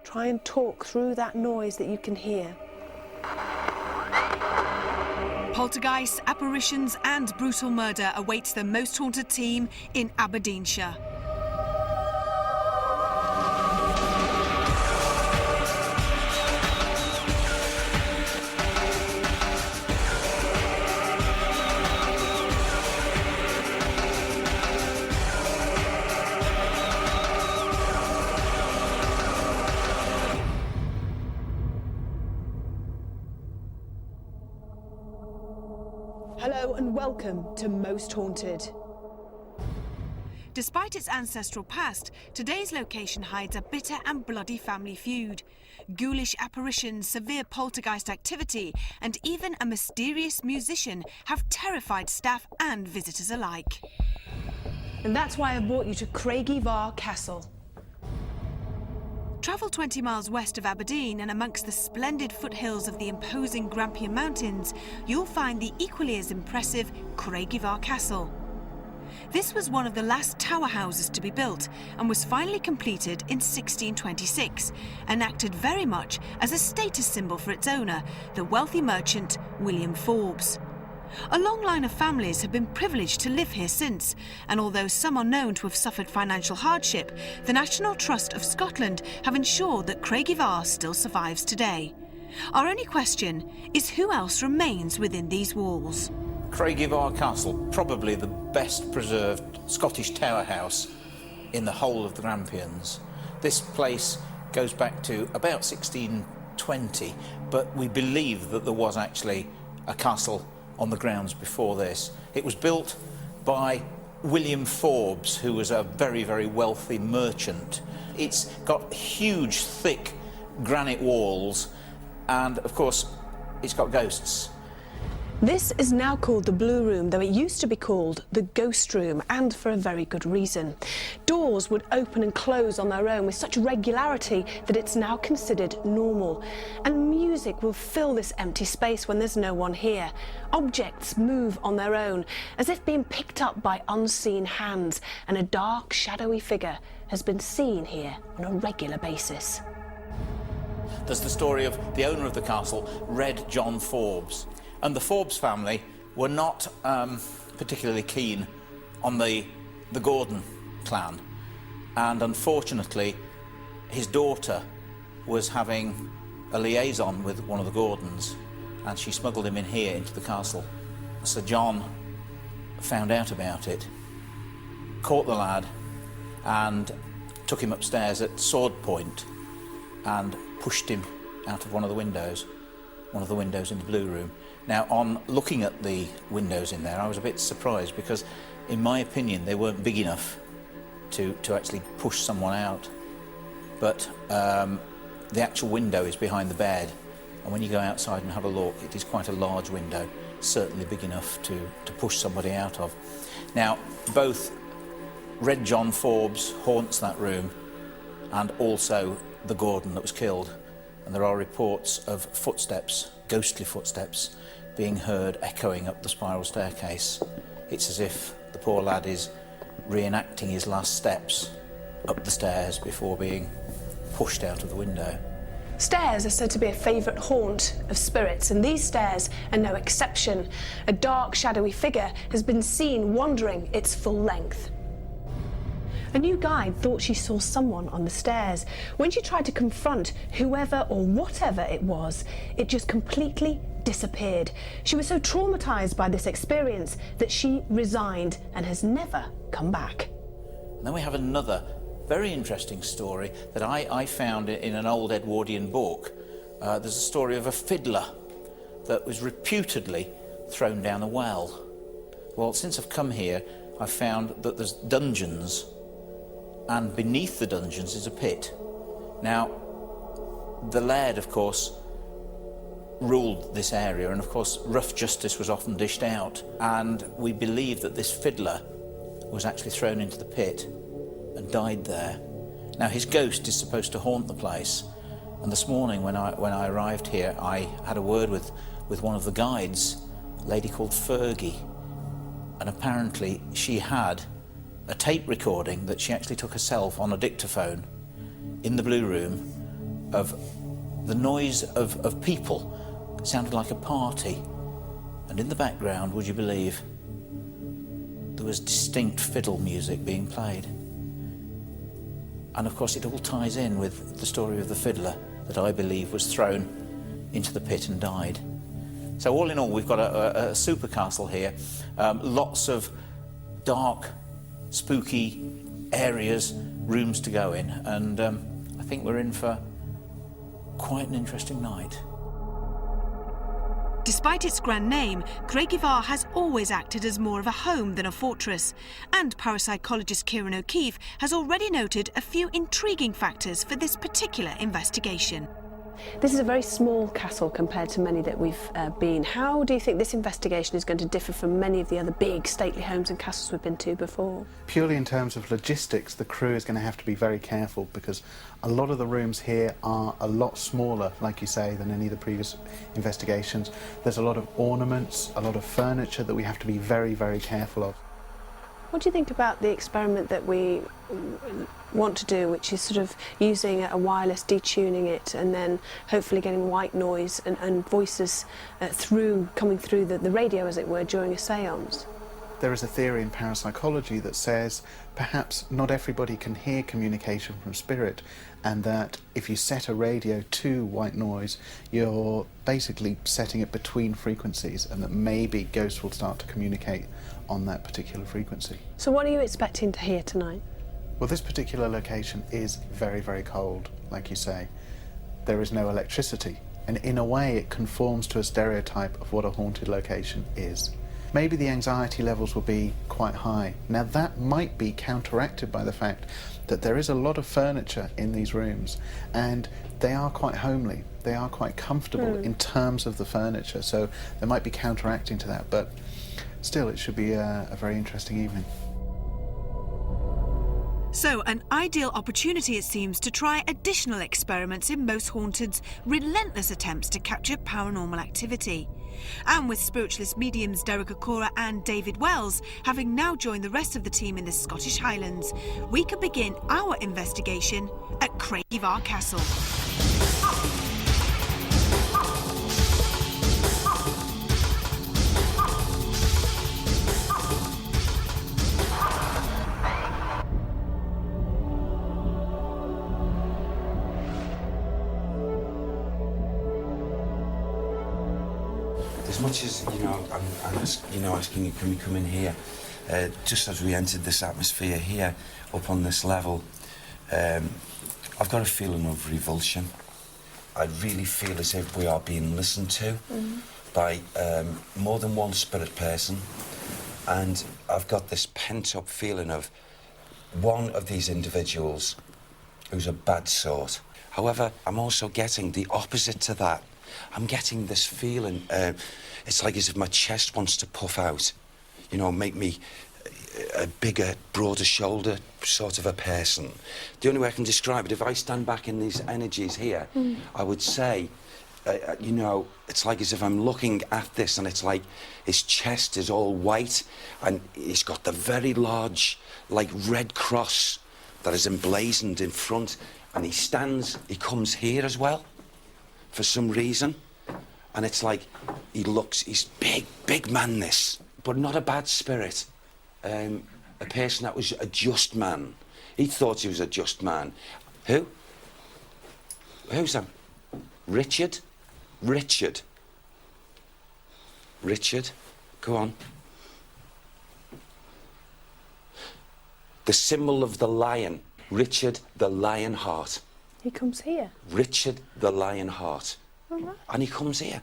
Try and talk through that noise that you can hear. Poltergeists, apparitions and brutal murder awaits the Most Haunted team in Aberdeenshire. Hello and welcome to Most Haunted. Despite its ancestral past, today's location hides a bitter and bloody family feud. Ghoulish apparitions, severe poltergeist activity, and even a mysterious musician have terrified staff and visitors alike. And that's why I've brought you to Craigievar Castle. Travel 20 miles west of Aberdeen and amongst the splendid foothills of the imposing Grampian Mountains, you'll find the equally as impressive Craigievar Castle. This was one of the last tower houses to be built and was finally completed in 1626 and acted very much as a status symbol for its owner, the wealthy merchant William Forbes. A long line of families have been privileged to live here since, and although some are known to have suffered financial hardship, the National Trust of Scotland have ensured that Craigievar still survives today. Our only question is who else remains within these walls? Craigievar Castle, probably the best preserved Scottish tower house in the whole of the Grampians. This place goes back to about 1620, but we believe that there was actually a castle on the grounds before this. It was built by William Forbes, who was a very, very wealthy merchant. It's got huge, thick granite walls, and of course, it's got ghosts. This is now called the Blue Room, though it used to be called the Ghost Room, and for a very good reason. Doors would open and close on their own with such regularity that it's now considered normal. And music will fill this empty space when there's no one here. Objects move on their own, as if being picked up by unseen hands, and a dark, shadowy figure has been seen here on a regular basis. There's the story of the owner of the castle, Red John Forbes. And the Forbes family were not particularly keen on the Gordon clan. And unfortunately, his daughter was having a liaison with one of the Gordons, and she smuggled him in here into the castle. Sir John found out about it, caught the lad, and took him upstairs at sword point and pushed him out of one of the windows in the Blue Room. Now, on looking at the windows in there, I was a bit surprised because, in my opinion, they weren't big enough to actually push someone out. But the actual window is behind the bed, and when you go outside and have a look, it is quite a large window, certainly big enough to push somebody out of. Now, both Red John Forbes haunts that room, and also the Gordon that was killed. And there are reports of footsteps, ghostly footsteps, being heard echoing up the spiral staircase. It's as if the poor lad is reenacting his last steps up the stairs before being pushed out of the window. Stairs are said to be a favourite haunt of spirits, and these stairs are no exception. A dark, shadowy figure has been seen wandering its full length. A new guide thought she saw someone on the stairs. When she tried to confront whoever or whatever it was, it just completely disappeared. She was so traumatised by this experience that she resigned and has never come back. And then we have another very interesting story that I found in an old Edwardian book. There's a story of a fiddler that was reputedly thrown down a well. Well, since I've come here, I've found that there's dungeons, and beneath the dungeons is a pit. Now, the laird, of course, ruled this area, and of course rough justice was often dished out, and we believe that this fiddler was actually thrown into the pit and died there. Now, his ghost is supposed to haunt the place, and this morning when I arrived here, I had a word with one of the guides, a lady called Fergie, and apparently she had a tape recording that she actually took herself on a dictaphone in the Blue Room of the noise of people. It sounded like a party. And in the background, would you believe, there was distinct fiddle music being played. And of course it all ties in with the story of the fiddler that I believe was thrown into the pit and died. So all in all, we've got a super castle here. Lots of dark, spooky areas, rooms to go in, and I think we're in for quite an interesting night. Despite its grand name, Craigievar has always acted as more of a home than a fortress, and parapsychologist Kieran O'Keefe has already noted a few intriguing factors for this particular investigation. This is a very small castle compared to many that we've been. How do you think this investigation is going to differ from many of the other big stately homes and castles we've been to before? Purely in terms of logistics, the crew is going to have to be very careful because a lot of the rooms here are a lot smaller, like you say, than any of the previous investigations. There's a lot of ornaments, a lot of furniture that we have to be very, very careful of. What do you think about the experiment that we want to do, which is sort of using a wireless, detuning it, and then hopefully getting white noise and voices coming through the radio, as it were, during a séance? There is a theory in parapsychology that says perhaps not everybody can hear communication from spirit, and that if you set a radio to white noise, you're basically setting it between frequencies, and that maybe ghosts will start to communicate on that particular frequency. So what are you expecting to hear tonight? Well, this particular location is very, very cold, like you say. There is no electricity, and in a way it conforms to a stereotype of what a haunted location is. Maybe the anxiety levels will be quite high. Now that might be counteracted by the fact that there is a lot of furniture in these rooms, and they are quite homely, they are quite comfortable in terms of the furniture, so they might be counteracting to that, but still it should be a very interesting evening. So, an ideal opportunity, it seems, to try additional experiments in most haunteds' relentless attempts to capture paranormal activity. And with spiritualist mediums Derek Okora and David Wells having now joined the rest of the team in the Scottish Highlands, we can begin our investigation at Craigievar Castle. As much as, I'm asking you, can we come in here? Just as we entered this atmosphere here, up on this level, I've got a feeling of revulsion. I really feel as if we are being listened to by more than one spirit person, and I've got this pent-up feeling of one of these individuals who's a bad sort. However, I'm also getting the opposite to that. I'm getting this feeling, it's like as if my chest wants to puff out, make me a bigger, broader shoulder sort of a person. The only way I can describe it, if I stand back in these energies here, I would say, it's like as if I'm looking at this and it's like his chest is all white and he's got the very large, like, red cross that is emblazoned in front, and he comes here as well, for some reason, and it's like he's big man, this, but not a bad spirit, a person that was a just man. He thought he was a just man. Who's that? Richard, go on. The symbol of the lion, Richard the Lionheart. He comes here. Richard the Lionheart. All right. And he comes here.